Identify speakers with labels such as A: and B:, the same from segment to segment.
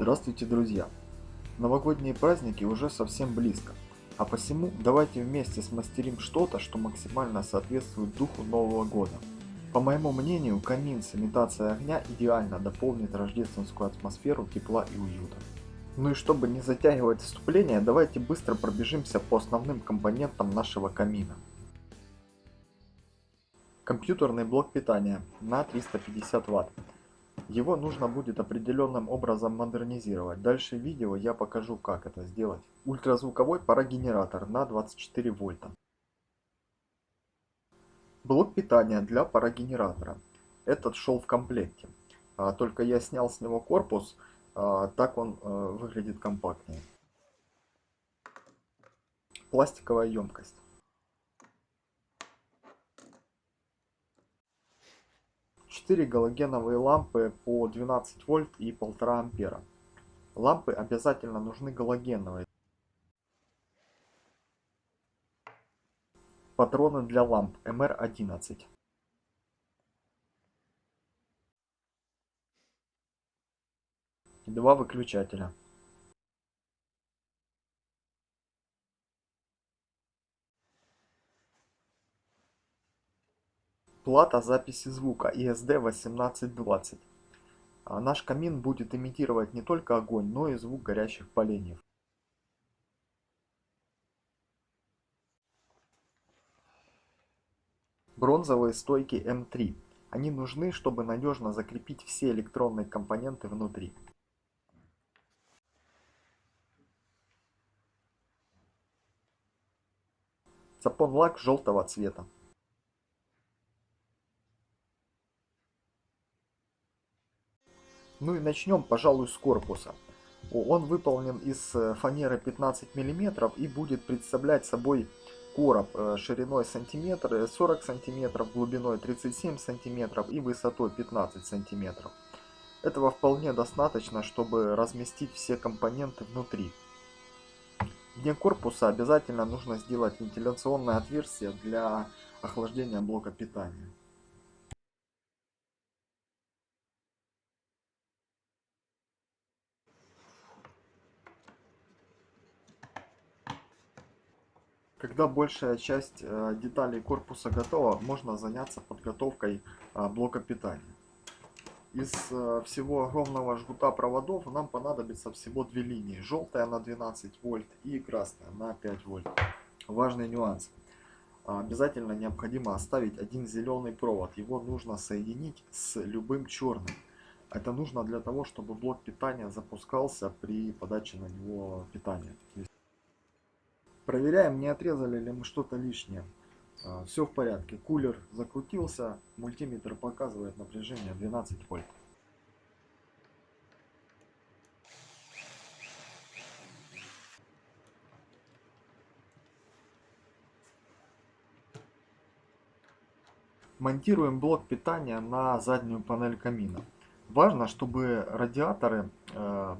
A: Здравствуйте, друзья! Новогодние праздники уже совсем близко, а посему давайте вместе смастерим что-то, что максимально соответствует духу Нового года. По моему мнению, камин с имитацией огня идеально дополнит рождественскую атмосферу тепла и уюта. Ну и чтобы не затягивать вступление, давайте быстро пробежимся по основным компонентам нашего камина. Компьютерный блок питания на 350 Вт. Его нужно будет определенным образом модернизировать. Дальше в видео я покажу, как это сделать. Ультразвуковой парогенератор на 24 вольта. Блок питания для парогенератора. Этот шел в комплекте. Только я снял с него корпус, так он выглядит компактнее. Пластиковая емкость. 4 галогеновые лампы по 12 вольт и 1,5 ампера. Лампы обязательно нужны галогеновые. Патроны для ламп МР-11. Два выключателя. Плата записи звука ESD1820. Наш камин будет имитировать не только огонь, но и звук горящих поленьев. Бронзовые стойки М3. Они нужны, чтобы надежно закрепить все электронные компоненты внутри. Цапон-лак желтого цвета. Ну и начнем, пожалуй, с корпуса. Он выполнен из фанеры 15 мм и будет представлять собой короб шириной сантиметр, 40 см, глубиной 37 см и высотой 15 см. Этого вполне достаточно, чтобы разместить все компоненты внутри. Вне корпуса обязательно нужно сделать вентиляционное отверстие для охлаждения блока питания. Когда большая часть деталей корпуса готова, можно заняться подготовкой блока питания. Из всего огромного жгута проводов нам понадобится всего две линии. Желтая на 12 вольт и красная на 5 вольт. Важный нюанс. Обязательно необходимо оставить один зеленый провод. Его нужно соединить с любым черным. Это нужно для того, чтобы блок питания запускался при подаче на него питания. Проверяем, не отрезали ли мы что-то лишнее. Все в порядке. Кулер закрутился, мультиметр показывает напряжение 12 вольт. Монтируем блок питания на заднюю панель камина. Важно, чтобы радиаторы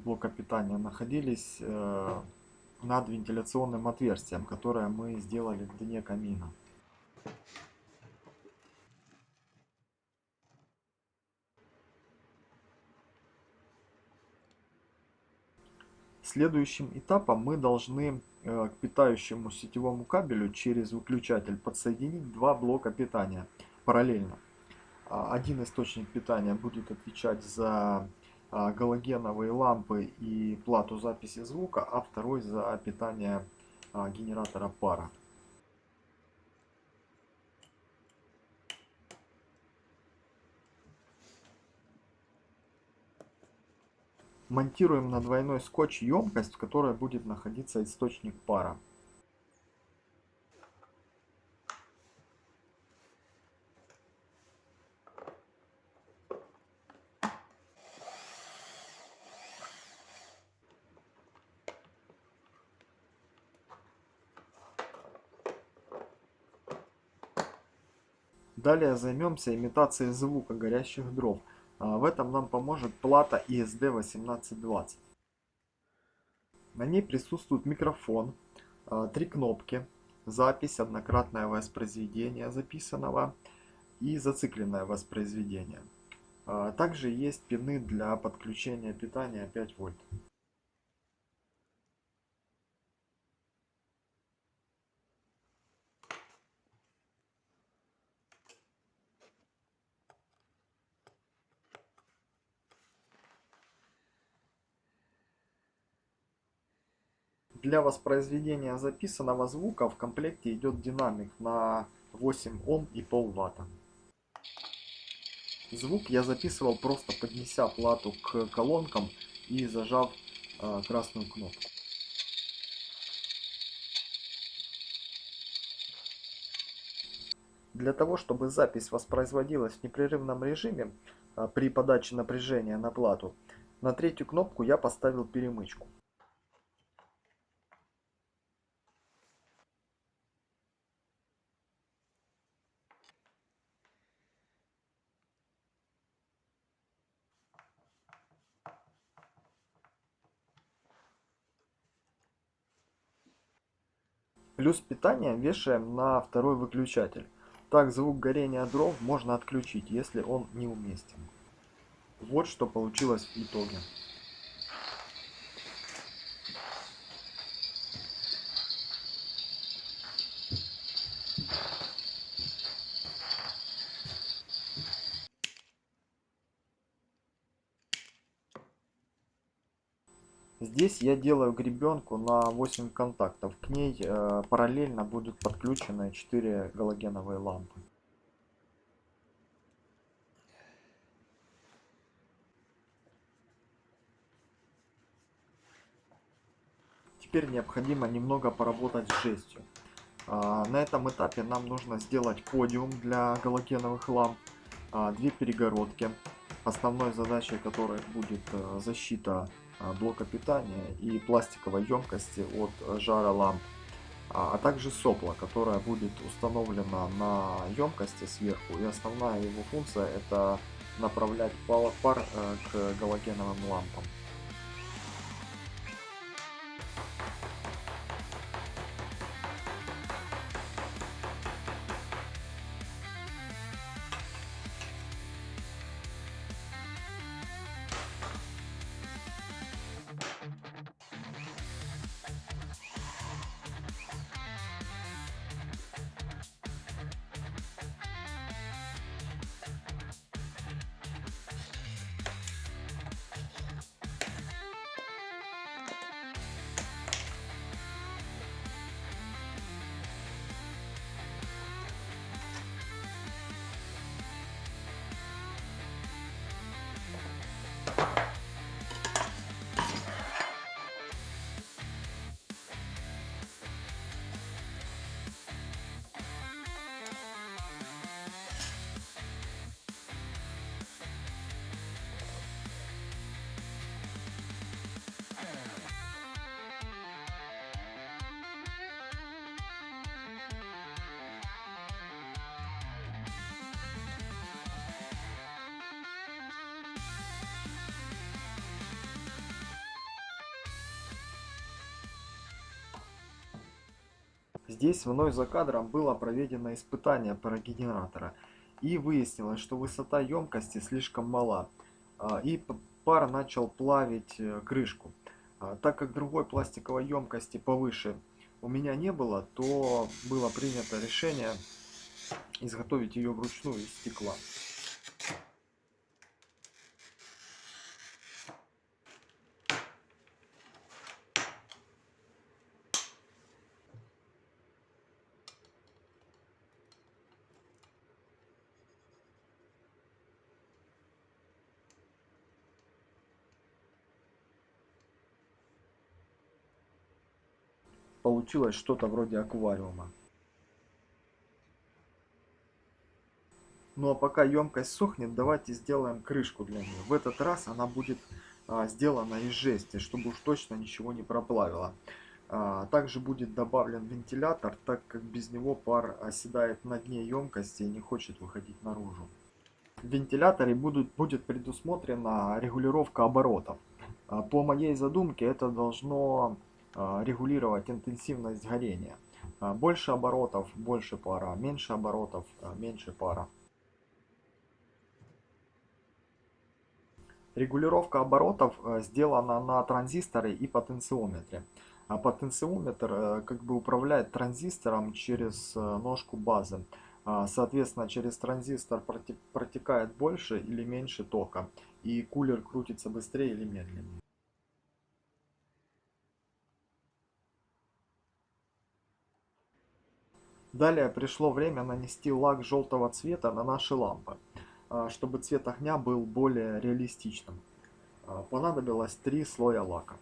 A: блока питания находились над вентиляционным отверстием, которое мы сделали в дне камина. Следующим этапом мы должны к питающему сетевому кабелю через выключатель подсоединить два блока питания параллельно. Один источник питания будет отвечать за галогеновые лампы и плату записи звука, а второй за питание генератора пара. Монтируем на двойной скотч емкость, в которой будет находиться источник пара. Далее займемся имитацией звука горящих дров. В этом нам поможет плата ESD1820. На ней присутствует микрофон, три кнопки, запись, однократное воспроизведение записанного и зацикленное воспроизведение. Также есть пины для подключения питания 5 вольт. Для воспроизведения записанного звука в комплекте идет динамик на 8 Ом и полватта. Звук я записывал, просто поднеся плату к колонкам и зажав красную кнопку. Для того, чтобы запись воспроизводилась в непрерывном режиме при подаче напряжения на плату, на третью кнопку я поставил перемычку. Плюс питания вешаем на второй выключатель. Так звук горения дров можно отключить, если он неуместен. Вот что получилось в итоге. Здесь я делаю гребенку на 8 контактов. К ней параллельно будут подключены 4 галогеновые лампы. Теперь необходимо немного поработать с жестью. На этом этапе нам нужно сделать подиум для галогеновых ламп, 2 перегородки, основной задачей которых будет защита блока питания и пластиковой емкости от жара ламп, а также сопло, которое будет установлено на емкости сверху, и основная его функция это направлять пар к галогеновым лампам. Здесь мной за кадром было проведено испытание парогенератора, и выяснилось, что высота емкости слишком мала, и пар начал плавить крышку. Так как другой пластиковой емкости повыше у меня не было, то было принято решение изготовить ее вручную из стекла. Получилось что-то вроде аквариума. Ну а пока емкость сохнет, давайте сделаем крышку для нее. В этот раз она будет сделана из жести, чтобы уж точно ничего не проплавило. Также будет добавлен вентилятор, так как без него пар оседает на дне емкости и не хочет выходить наружу. В вентиляторе будет предусмотрена регулировка оборотов. По моей задумке это должно регулировать интенсивность горения. Больше оборотов, больше пара, меньше оборотов, меньше пара. Регулировка оборотов сделана на транзисторе и потенциометре. А потенциометр как бы управляет транзистором через ножку базы. Соответственно, через транзистор протекает больше или меньше тока, и кулер крутится быстрее или медленнее. Далее пришло время нанести лак желтого цвета на наши лампы, чтобы цвет огня был более реалистичным. Понадобилось 3 слоя лака.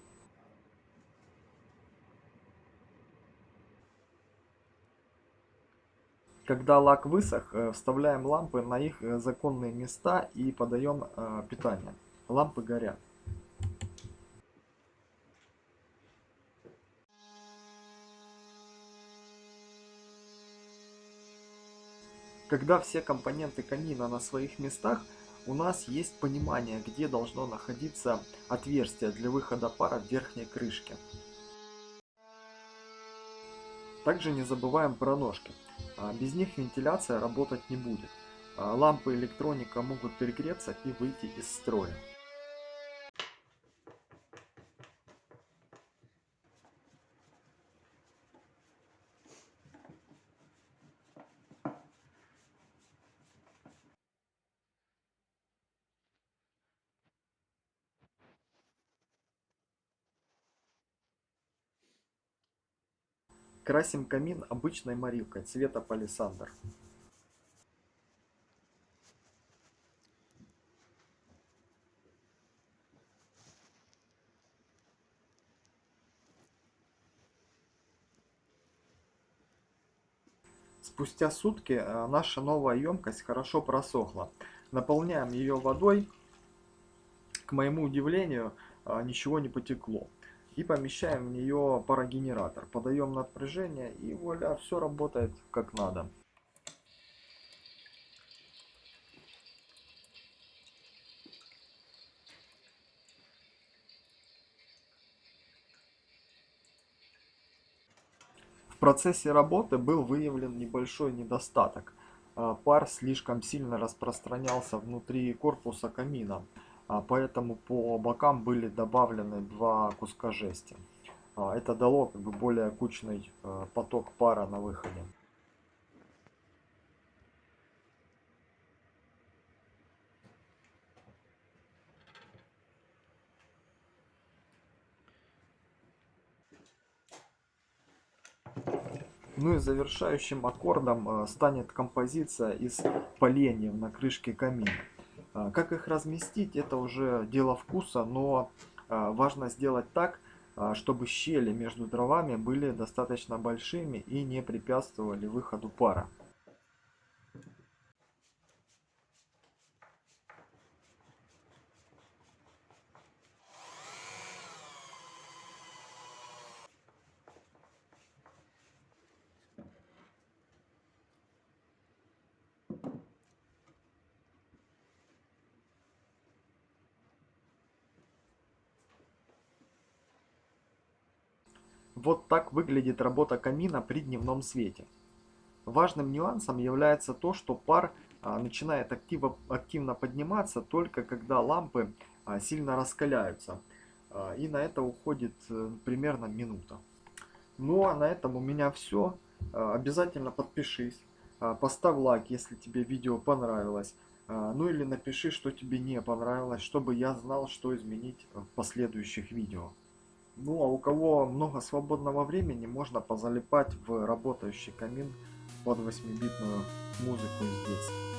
A: Когда лак высох, вставляем лампы на их законные места и подаем питание. Лампы горят. Когда все компоненты камина на своих местах, у нас есть понимание, где должно находиться отверстие для выхода пара в верхней крышке. Также не забываем про ножки. Без них вентиляция работать не будет. Лампы и электроника могут перегреться и выйти из строя. Красим камин обычной морилкой цвета палисандр. Спустя сутки наша новая емкость хорошо просохла. Наполняем ее водой. К моему удивлению, ничего не потекло. И помещаем в нее парогенератор. Подаем напряжение, и вуаля, все работает как надо. В процессе работы был выявлен небольшой недостаток. Пар слишком сильно распространялся внутри корпуса камина, поэтому по бокам были добавлены 2 куска жести. Это дало как бы более кучный поток пара на выходе. Ну и завершающим аккордом станет композиция из поленьев на крышке камина. Как их разместить, это уже дело вкуса, но важно сделать так, чтобы щели между дровами были достаточно большими и не препятствовали выходу пара. Вот так выглядит работа камина при дневном свете. Важным нюансом является то, что пар начинает активно подниматься только когда лампы сильно раскаляются. И на это уходит примерно минута. Ну а на этом у меня все. Обязательно подпишись, поставь лайк, если тебе видео понравилось. Ну или напиши, что тебе не понравилось, чтобы я знал, что изменить в последующих видео. Ну а у кого много свободного времени, можно позалипать в работающий камин под 8-битную музыку из детства.